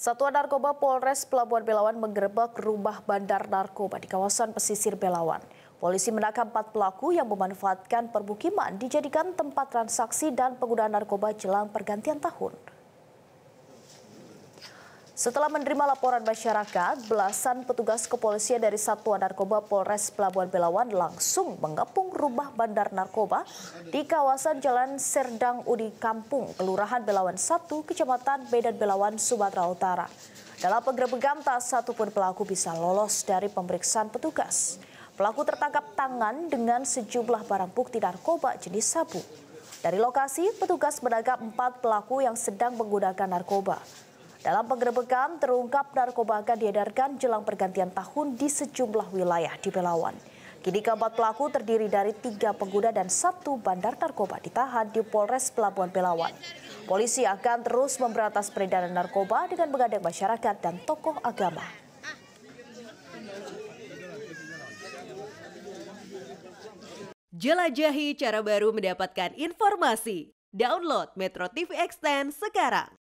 Satuan Narkoba Polres Pelabuhan Belawan menggerebek rumah bandar narkoba di kawasan pesisir Belawan. Polisi menangkap 4 pelaku yang memanfaatkan permukiman dijadikan tempat transaksi dan penggunaan narkoba jelang pergantian tahun. Setelah menerima laporan masyarakat, belasan petugas kepolisian dari Satuan Narkoba Polres Pelabuhan Belawan langsung mengepung rumah bandar narkoba di kawasan Jalan Serdang Udi Kampung, Kelurahan Belawan 1, Kecamatan Medan Belawan, Sumatera Utara. Dalam penggerebekan, tak satu pun pelaku bisa lolos dari pemeriksaan petugas. Pelaku tertangkap tangan dengan sejumlah barang bukti narkoba jenis sabu. Dari lokasi, petugas menangkap 4 pelaku yang sedang menggunakan narkoba. Dalam penggerebekan, terungkap narkoba akan diedarkan jelang pergantian tahun di sejumlah wilayah di Belawan. Kini keempat pelaku terdiri dari 3 pengguna dan 1 bandar narkoba ditahan di Polres Pelabuhan Belawan. Polisi akan terus memberantas peredaran narkoba dengan menggandeng masyarakat dan tokoh agama. Jelajahi cara baru mendapatkan informasi. Download Metro TV Extend sekarang.